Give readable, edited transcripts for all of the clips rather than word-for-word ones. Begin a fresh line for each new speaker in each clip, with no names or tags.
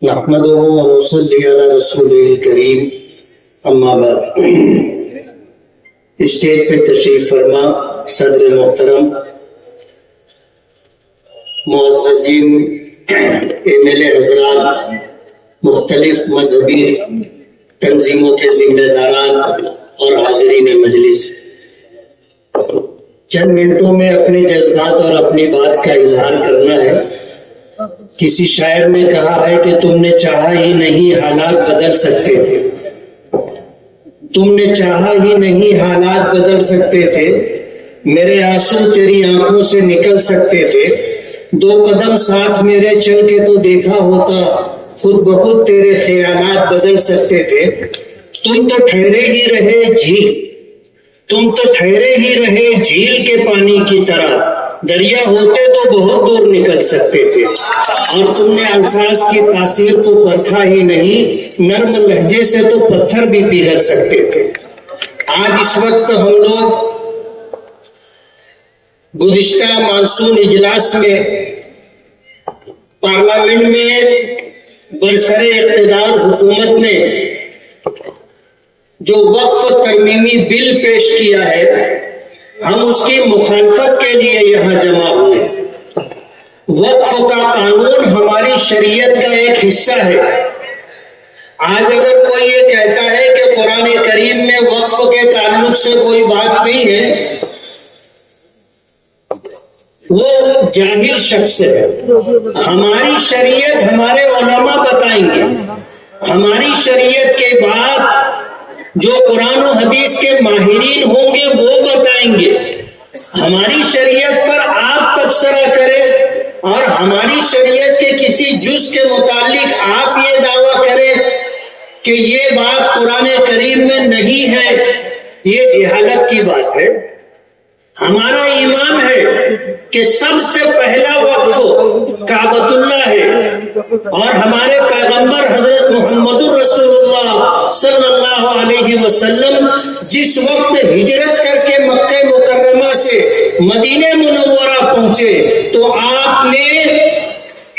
نحمده ونصلي على رسوله الکریم اما بعد۔ اسٹیج پہ تشریف فرما صدر محترم، معززین MLA حضرات، مختلف مذہبی تنظیموں کے ذمہ داران اور حاضرین مجلس، چند منٹوں میں اپنے جذبات اور اپنی بات کا اظہار کرنا ہے۔ کسی شاعر نے کہا ہے کہ تم نے چاہا ہی نہیں حالات بدل سکتے تھے، تم نے چاہا ہی نہیں حالات بدل سکتے تھے، میرے آنسو تیری آنکھوں سے نکل سکتے تھے، دو قدم ساتھ میرے چل کے تو دیکھا ہوتا، خود بخود تیرے خیالات بدل سکتے تھے۔ تم تو ٹھہرے ہی رہے جھیل، تم تو ٹھہرے ہی رہے جھیل کے پانی کی طرح، دریا ہوتے تو بہت دور نکل سکتے تھے، اور تم نے الفاظ کی تاثیر کو پرکھا ہی نہیں، نرم لہجے سے تو پتھر بھی پگھل سکتے تھے۔ آج اس وقت ہم لوگ گزشتہ مانسون اجلاس میں پارلیمنٹ میں برسر اقتدار حکومت نے جو وقف ترمیمی بل پیش کیا ہے، ہم اس کی مخالفت کے لیے یہاں جمع ہوئے۔ وقف کا قانون ہماری شریعت کا ایک حصہ ہے۔ آج اگر کوئی یہ کہتا ہے کہ قرآن کریم میں وقف کے تعلق سے کوئی بات نہیں ہے، وہ جاہل شخص ہے۔ ہماری شریعت ہمارے علماء بتائیں گے، ہماری شریعت کے بعد جو قرآن و حدیث کے ماہرین ہوں گے وہ بتائیں گے۔ ہماری شریعت پر آپ تبصرہ کریں اور ہماری شریعت کے کسی جز کے متعلق آپ یہ دعویٰ کریں کہ یہ بات قرآن کریم میں نہیں ہے، یہ جہالت کی بات ہے۔ ہمارا ایمان ہے کہ سب سے پہلا وقف کعبۃ اللہ ہے، اور ہمارے پیغمبر حضرت محمد رسول اللہ صلی اللہ علیہ وسلم جس وقت ہجرت کر کے مکہ مکرمہ سے مدینہ منورہ پہنچے تو آپ نے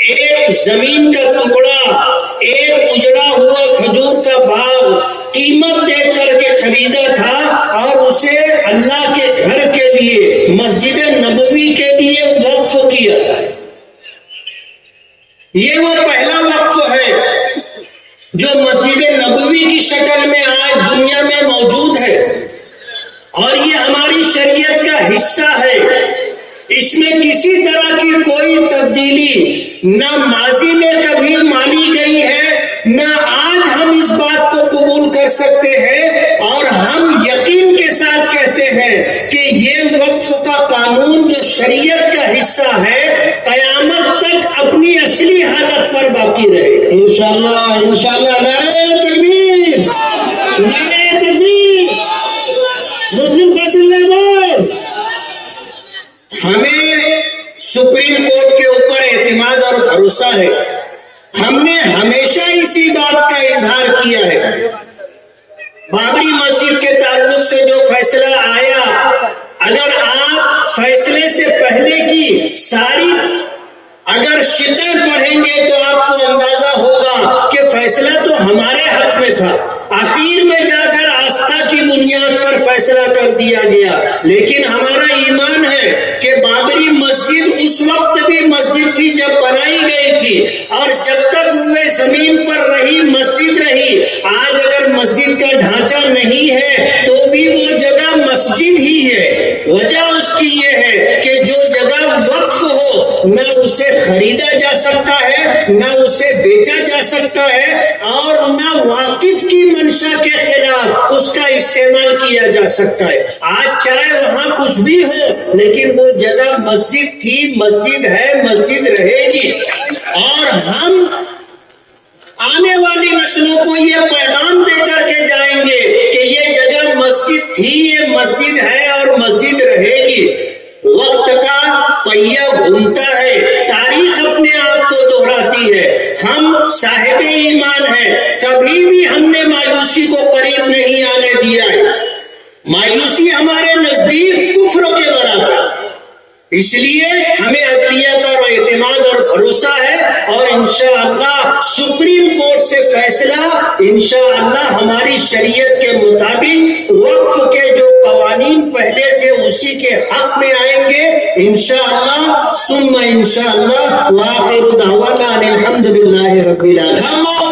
ایک زمین کا ٹکڑا، ایک اجڑا ہوا کھجور کا باغ قیمت دے کر کے خریدا تھا، اور اسے اللہ کے گھر کے لیے، مسجد نبوی کے لیے وقف کیا تھا۔ یہ وہ پہلا وقف ہے جو مسجد نبوی کی شکل میں آج دنیا میں موجود ہے، اور یہ ہماری شریعت کا حصہ ہے۔ اس میں کسی طرح کی کوئی تبدیلی نہ ماضی میں کبھی مانی گئی ہے، نہ آج ہم اس بات کو قبول کر سکتے ہیں، اور ہم یقین کے ساتھ کہتے ہیں کہ یہ وقف کا قانون جو شریعت کا حصہ ہے قیامت تک اپنی اصلی حالت پر باقی رہے گا انشاءاللہ۔ انشاءاللہ۔ نعرہ تکبیر، نعرہ تکبیر، مسلم فیصل نعمت۔ ہمیں سپریم کورٹ کے اوپر اعتماد اور بھروسہ ہے۔ ہم نے ہمیشہ اسی بات کا اظہار کیا ہے۔ بابری مسجد کے تعلق سے جو فیصلہ آیا، اگر آپ فیصلے سے پہلے کی ساری اگر شقیں پڑھیں گے تو آپ کو اندازہ ہوگا کہ فیصلہ تو ہمارے حق میں تھا، آخر میں جا کر آستھا کی بنیاد پر فیصلہ کر دیا گیا۔ لیکن ہمارا ایمان ہے کہ بابری مسجد اس وقت بھی مسجد تھی جب بنائی گئی تھی، اور جب تک وہ زمین پر رہی مسجد رہی۔ آج اگر مسجد کا ڈھانچہ نہیں ہے تو بھی وہ جگہ مسجد ہی ہے۔ وجہ اس کی یہ ہے کہ جو جگہ وقف ہو نہ اسے خریدا جا سکتا ہے، نہ اسے بیچا جا سکتا ہے، اور نہ واقف کی منشا کے خلاف اس کا استعمال کیا جا سکتا ہے۔ آج چاہے وہاں کچھ بھی ہو، لیکن وہ جگہ مسجد تھی، مسجد ہے، مسجد رہے گی۔ اور ہم آنے والی نسلوں کو یہ پیغام دے کر کے جائیں گے کہ یہ جگہ مسجد تھی، یہ مسجد ہے اور مسجد رہے گی۔ وقت کا پہیہ گھومتا ہے، تاریخ اپنے آپ کو دہراتی ہے۔ ہم صاحب ایمان ہیں، کبھی بھی ہم نے مایوسی کو قریب نہیں آنے دیا ہے۔ مایوسی ہمارے نزدیک کفر کے برابر، اس لیے ہمیں عدلیہ پر اعتماد اور بھروسہ ہے، اور انشاءاللہ سپریم کورٹ سے فیصلہ انشاءاللہ ہماری شریعت کے مطابق وقف کے جو قوانین پہلے تھے اسی کے حق میں آئیں گے انشاءاللہ ثم انشاءاللہ، وآخر دعوانا ان الحمدللہ رب العالمین۔